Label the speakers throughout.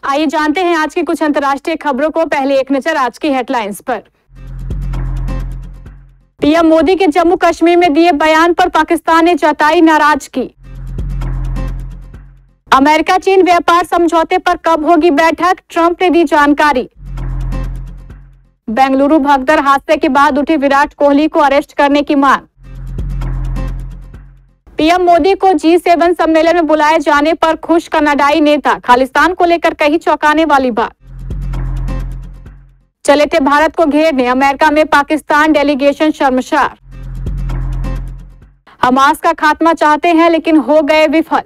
Speaker 1: आइए जानते हैं आज की कुछ अंतर्राष्ट्रीय खबरों को। पहले एक नजर आज की हेडलाइंस पर। पीएम मोदी के जम्मू कश्मीर में दिए बयान पर पाकिस्तान ने जताई नाराजगी। अमेरिका चीन व्यापार समझौते पर कब होगी बैठक, ट्रंप ने दी जानकारी। बेंगलुरु भगदड़ हादसे के बाद उठी विराट कोहली को अरेस्ट करने की मांग। पीएम मोदी को G7 सम्मेलन में बुलाए जाने पर खुश कनाडाई नेता, खालिस्तान को लेकर कही चौंकाने वाली बात। चले थे भारत को घेरने, अमेरिका में पाकिस्तान डेलीगेशन शर्मसार। हमास का खात्मा चाहते हैं लेकिन हो गए विफल।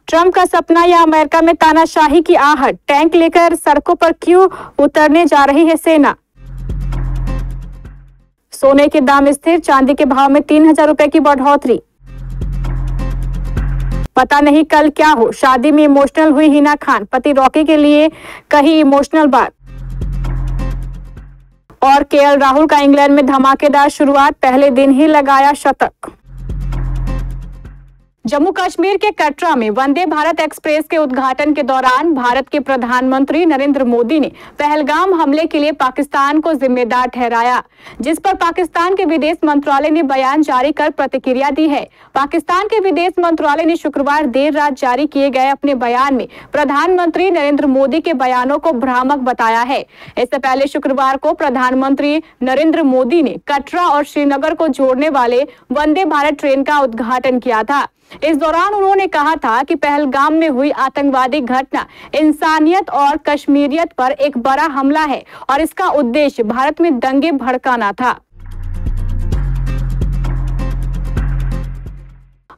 Speaker 1: ट्रंप का सपना या अमेरिका में तानाशाही की आहट, टैंक लेकर सड़कों पर क्यों उतरने जा रही है सेना। सोने के दाम स्थिर, चांदी के भाव में 3000 रुपए की बढ़ोतरी। पता नहीं कल क्या हो, शादी में इमोशनल हुई हिना खान, पति रॉकी के लिए कही इमोशनल बात। और केएल राहुल का इंग्लैंड में धमाकेदार शुरुआत, पहले दिन ही लगाया शतक। जम्मू कश्मीर के कटरा में वंदे भारत एक्सप्रेस के उद्घाटन के दौरान भारत के प्रधानमंत्री नरेंद्र मोदी ने पहलगाम हमले के लिए पाकिस्तान को जिम्मेदार ठहराया, जिस पर पाकिस्तान के विदेश मंत्रालय ने बयान जारी कर प्रतिक्रिया दी है। पाकिस्तान के विदेश मंत्रालय ने शुक्रवार देर रात जारी किए गए अपने बयान में प्रधानमंत्री नरेंद्र मोदी के बयानों को भ्रामक बताया है। इससे पहले शुक्रवार को प्रधानमंत्री नरेंद्र मोदी ने कटरा और श्रीनगर को जोड़ने वाले वंदे भारत ट्रेन का उद्घाटन किया था। इस दौरान उन्होंने कहा था कि पहलगाम में हुई आतंकवादी घटना इंसानियत और कश्मीरियत पर एक बड़ा हमला है और इसका उद्देश्य भारत में दंगे भड़काना था।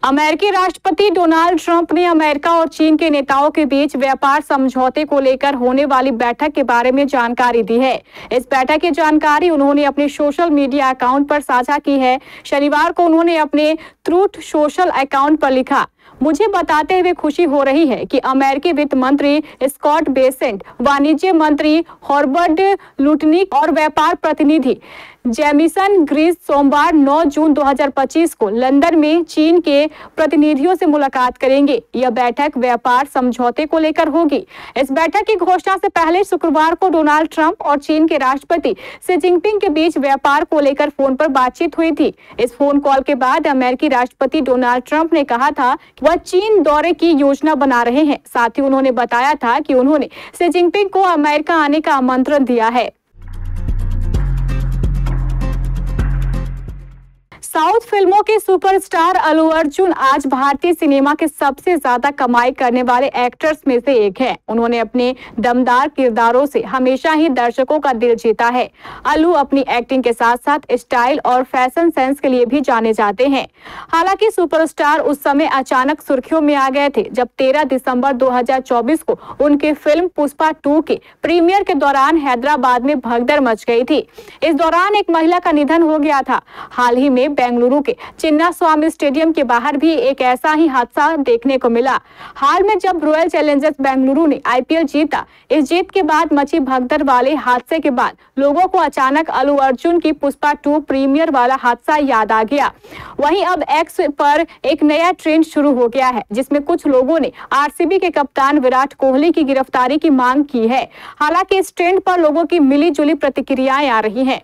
Speaker 1: अमेरिकी राष्ट्रपति डोनाल्ड ट्रंप ने अमेरिका और चीन के नेताओं के बीच व्यापार समझौते को लेकर होने वाली बैठक के बारे में जानकारी दी है। इस बैठक की जानकारी उन्होंने अपने सोशल मीडिया अकाउंट पर साझा की है। शनिवार को उन्होंने अपने ट्रूथ सोशल अकाउंट पर लिखा, मुझे बताते हुए खुशी हो रही है कि अमेरिकी वित्त मंत्री स्कॉट बेसेंट, वाणिज्य मंत्री हॉर्बर्ट लुटनिक और व्यापार प्रतिनिधि जेमिसन ग्रीस सोमवार 9 जून 2025 को लंदन में चीन के प्रतिनिधियों से मुलाकात करेंगे। यह बैठक व्यापार समझौते को लेकर होगी। इस बैठक की घोषणा से पहले शुक्रवार को डोनाल्ड ट्रंप और चीन के राष्ट्रपति शी जिनपिंग के बीच व्यापार को लेकर फोन पर बातचीत हुई थी। इस फोन कॉल के बाद अमेरिकी राष्ट्रपति डोनाल्ड ट्रंप ने कहा था वह चीन दौरे की योजना बना रहे हैं। साथ ही उन्होंने बताया था कि उन्होंने शी जिनपिंग को अमेरिका आने का आमंत्रण दिया है। साउथ फिल्मों के सुपरस्टार अल्लू अर्जुन आज भारतीय सिनेमा के सबसे ज्यादा कमाई करने वाले एक्टर्स में से एक हैं। उन्होंने अपने दमदार किरदारों से हमेशा ही दर्शकों का दिल जीता है। अल्लू अपनी एक्टिंग के साथ साथ स्टाइल और फैशन सेंस के लिए भी जाने जाते हैं। हालांकि सुपरस्टार उस समय अचानक सुर्खियों में आ गए थे जब 13 दिसंबर 2024 को उनकी फिल्म पुष्पा 2 के प्रीमियर के दौरान हैदराबाद में भगदड़ मच गई थी। इस दौरान एक महिला का निधन हो गया था। हाल ही में बेंगलुरु के चिन्ना स्वामी स्टेडियम के बाहर भी एक ऐसा ही हादसा देखने को मिला। हाल में जब रॉयल चैलेंजर्स बेंगलुरु ने IPL जीता, इस जीत के बाद मची भगदड़ वाले हादसे के बाद लोगों को अचानक अल्लू अर्जुन की पुष्पा 2 प्रीमियर वाला हादसा याद आ गया। वहीं अब एक्स पर एक नया ट्रेंड शुरू हो गया है, जिसमें कुछ लोगों ने RCB के कप्तान विराट कोहली की गिरफ्तारी की मांग की है। हालांकि इस ट्रेंड पर लोगों की मिली जुली प्रतिक्रियाएं आ रही हैं।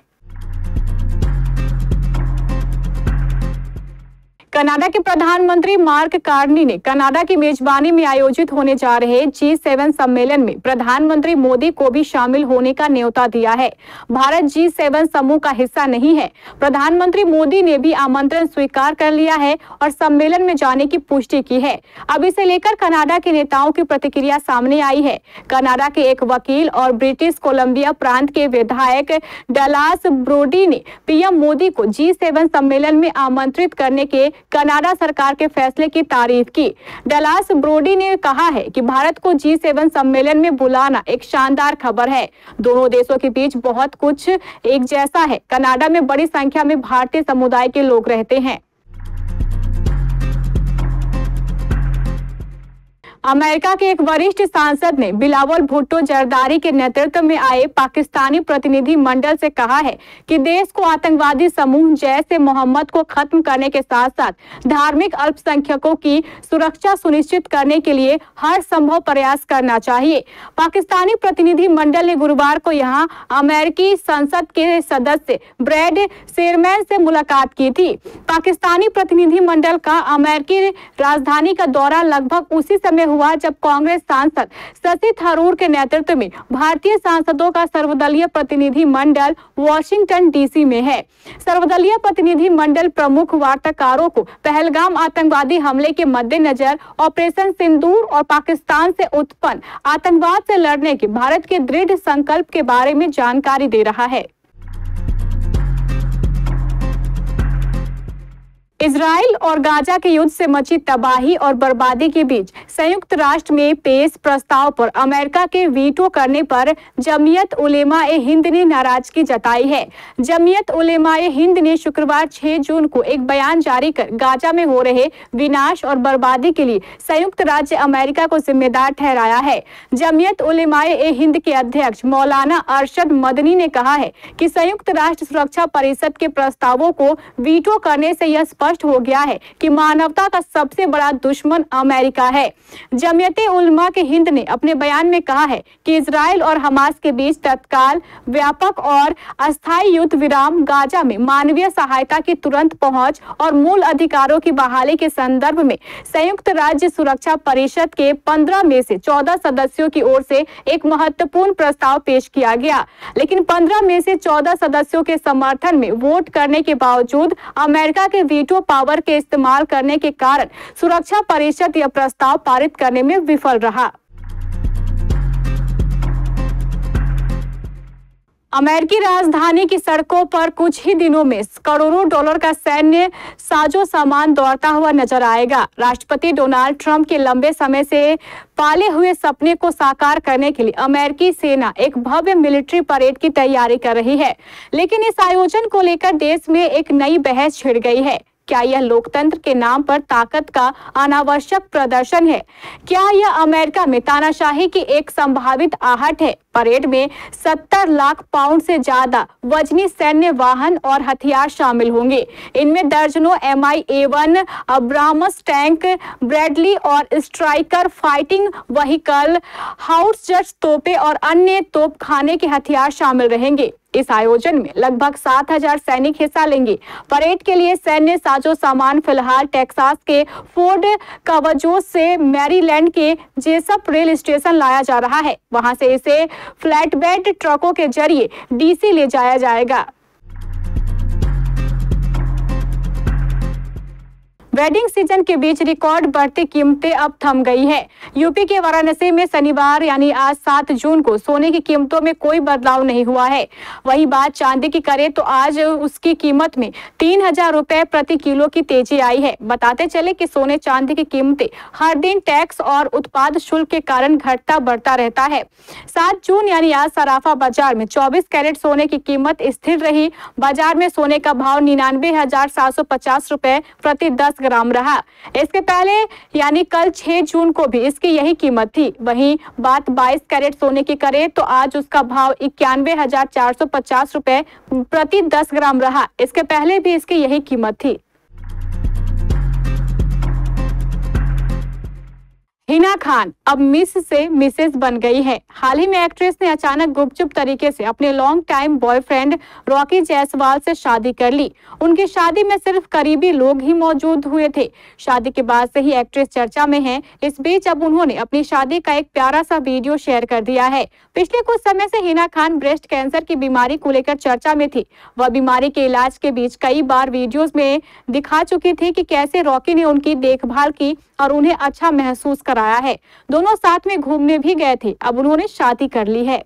Speaker 1: कनाडा के प्रधानमंत्री मार्क कार्नी ने कनाडा की मेजबानी में आयोजित होने जा रहे G7 सम्मेलन में प्रधानमंत्री मोदी को भी शामिल होने का न्योता दिया है। भारत G7 समूह का हिस्सा नहीं है। प्रधानमंत्री मोदी ने भी आमंत्रण स्वीकार कर लिया है और सम्मेलन में जाने की पुष्टि की है। अब इसे लेकर कनाडा के नेताओं की प्रतिक्रिया सामने आई है। कनाडा के एक वकील और ब्रिटिश कोलंबिया प्रांत के विधायक डलास ब्रोडी ने पीएम मोदी को G7 सम्मेलन में आमंत्रित करने के कनाडा सरकार के फैसले की तारीफ की। डलास ब्रोडी ने कहा है कि भारत को G7 सम्मेलन में बुलाना एक शानदार खबर है। दोनों देशों के बीच बहुत कुछ एक जैसा है। कनाडा में बड़ी संख्या में भारतीय समुदाय के लोग रहते हैं। अमेरिका के एक वरिष्ठ सांसद ने बिलावल भुट्टो जरदारी के नेतृत्व में आए पाकिस्तानी प्रतिनिधि मंडल से कहा है कि देश को आतंकवादी समूह जैसे मोहम्मद को खत्म करने के साथ साथ धार्मिक अल्पसंख्यकों की सुरक्षा सुनिश्चित करने के लिए हर संभव प्रयास करना चाहिए। पाकिस्तानी प्रतिनिधि मंडल ने गुरुवार को यहां अमेरिकी संसद के सदस्य ब्रैड शेरमैन से मुलाकात की थी। पाकिस्तानी प्रतिनिधि मंडल का अमेरिकी राजधानी का दौरा लगभग उसी समय हुआ जब कांग्रेस सांसद शशि थरूर के नेतृत्व में भारतीय सांसदों का सर्वदलीय प्रतिनिधि मंडल वॉशिंगटन डीसी में है। सर्वदलीय प्रतिनिधि मंडल प्रमुख वार्ताकारों को पहलगाम आतंकवादी हमले के मद्देनजर ऑपरेशन सिंदूर और पाकिस्तान से उत्पन्न आतंकवाद से लड़ने के भारत के दृढ़ संकल्प के बारे में जानकारी दे रहा है। इजराइल और गाजा के युद्ध से मची तबाही और बर्बादी के बीच संयुक्त राष्ट्र में पेश प्रस्ताव पर अमेरिका के वीटो करने पर जमीयत उलेमा-ए हिंद ने नाराजगी जताई है। जमीयत उलेमा-ए हिंद ने शुक्रवार 6 जून को एक बयान जारी कर गाजा में हो रहे विनाश और बर्बादी के लिए संयुक्त राज्य अमेरिका को जिम्मेदार ठहराया है। जमीयत उलेमा-ए हिंद के अध्यक्ष मौलाना अरशद मदनी ने कहा है कि संयुक्त राष्ट्र सुरक्षा परिषद के प्रस्तावों को वीटो करने से यह स्पष्ट हो गया है कि मानवता का सबसे बड़ा दुश्मन अमेरिका है। जमीयते उलमा के हिंद ने अपने बयान में कहा है कि इजराइल और हमास के बीच तत्काल, व्यापक और अस्थायी युद्ध विराम, गाजा में मानवीय सहायता की तुरंत पहुंच और मूल अधिकारों की बहाली के संदर्भ में संयुक्त राज्य सुरक्षा परिषद के 15 में से 14 सदस्यों की ओर से एक महत्वपूर्ण प्रस्ताव पेश किया गया। लेकिन 15 में से 14 सदस्यों के समर्थन में वोट करने के बावजूद अमेरिका के वीटो पावर के इस्तेमाल करने के कारण सुरक्षा परिषद यह प्रस्ताव पारित करने में विफल रहा। अमेरिकी राजधानी की सड़कों पर कुछ ही दिनों में करोड़ों डॉलर का सैन्य साजो सामान दौड़ता हुआ नजर आएगा। राष्ट्रपति डोनाल्ड ट्रंप के लंबे समय से पाले हुए सपने को साकार करने के लिए अमेरिकी सेना एक भव्य मिलिट्री परेड की तैयारी कर रही है, लेकिन इस आयोजन को लेकर देश में एक नई बहस छिड़ गई है। क्या यह लोकतंत्र के नाम पर ताकत का अनावश्यक प्रदर्शन है? क्या यह अमेरिका में तानाशाही की एक संभावित आहट है? परेड में 70 लाख पाउंड से ज्यादा वजनी सैन्य वाहन और हथियार शामिल होंगे। इनमें दर्जनों MI-A1 अब्रामस टैंक, ब्रैडली और स्ट्राइकर फाइटिंग व्हीकल, हाउट्जर तोपें और अन्य तोपखाने के हथियार शामिल रहेंगे। इस आयोजन में लगभग 7000 सैनिक हिस्सा लेंगे। परेड के लिए सैन्य साजो सामान फिलहाल टेक्सास के फोर्ट कावाजोस से मैरीलैंड के जेसप रेल स्टेशन लाया जा रहा है। वहां से इसे फ्लैटबेड ट्रकों के जरिए DC ले जाया जाएगा। वेडिंग सीजन के बीच रिकॉर्ड बढ़ती कीमतें अब थम गई है। यूपी के वाराणसी में शनिवार यानी आज 7 जून को सोने की कीमतों में कोई बदलाव नहीं हुआ है। वही बात चांदी की करें तो आज उसकी कीमत में 3000 रुपए प्रति किलो की तेजी आई है। बताते चले कि सोने चांदी की कीमतें हर दिन टैक्स और उत्पाद शुल्क के कारण घटता बढ़ता रहता है। 7 जून यानी आज सराफा बाजार में 24 कैरेट सोने की कीमत स्थिर रही। बाजार में सोने का भाव 99,750 रुपए प्रति 10 ग्राम रहा। इसके पहले यानी कल 6 जून को भी इसकी यही कीमत थी। वहीं बात 22 कैरेट सोने की करें तो आज उसका भाव 91,450 रुपए प्रति 10 ग्राम रहा। इसके पहले भी इसकी यही कीमत थी। हिना खान अब मिस से मिसेस बन गई है। हाल ही में एक्ट्रेस ने अचानक गुपचुप तरीके से अपने long time boyfriend Rocky Jaiswal से शादी कर ली। उनकी शादी में सिर्फ करीबी लोग ही मौजूद हुए थे। शादी के बाद से ही एक्ट्रेस चर्चा में है। इस बीच अब उन्होंने अपनी शादी का एक प्यारा सा वीडियो शेयर कर दिया है। पिछले कुछ समय से हिना खान ब्रेस्ट कैंसर की बीमारी को लेकर चर्चा में थी। वह बीमारी के इलाज के बीच कई बार वीडियोस में दिखा चुकी थी कि कैसे रॉकी ने उनकी देखभाल की और उन्हें अच्छा महसूस कराया है। दोनों साथ में घूमने भी गए थे। अब उन्होंने शादी कर ली है।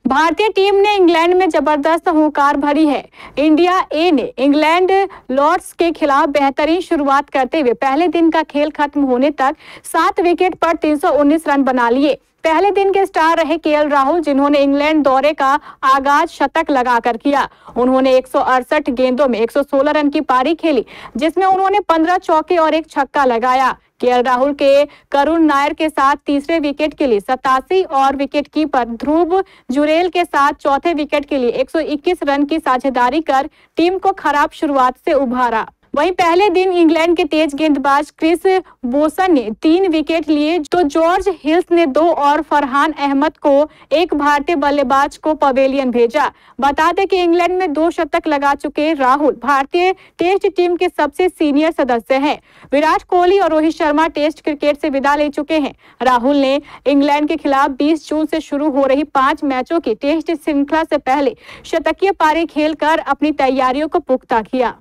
Speaker 1: भारतीय टीम ने इंग्लैंड में जबरदस्त हुंकार भरी है। इंडिया ए ने इंग्लैंड लॉर्ड्स के खिलाफ बेहतरीन शुरुआत करते हुए पहले दिन का खेल खत्म होने तक 7 विकेट पर 319 रन बना लिए। पहले दिन के स्टार रहे केएल राहुल, जिन्होंने इंग्लैंड दौरे का आगाज शतक लगाकर किया। उन्होंने 168 गेंदों में 116 रन की पारी खेली, जिसमें उन्होंने 15 चौके और 1 छक्का लगाया। केएल राहुल के करुण नायर के साथ तीसरे विकेट के लिए 87 और विकेटकीपर ध्रुव जुरेल के साथ चौथे विकेट के लिए 121 रन की साझेदारी कर टीम को खराब शुरुआत से उभारा। वहीं पहले दिन इंग्लैंड के तेज गेंदबाज क्रिस बोसन ने 3 विकेट लिए, तो जॉर्ज हिल्स ने 2 और फरहान अहमद को एक भारतीय बल्लेबाज को पवेलियन भेजा। बता दें कि इंग्लैंड में 2 शतक लगा चुके राहुल भारतीय टेस्ट टीम के सबसे सीनियर सदस्य हैं। विराट कोहली और रोहित शर्मा टेस्ट क्रिकेट से विदा ले चुके हैं। राहुल ने इंग्लैंड के खिलाफ 20 जून से शुरू हो रही 5 मैचों की टेस्ट श्रृंखला से पहले शतकीय पारी खेलकर अपनी तैयारियों को पुख्ता किया।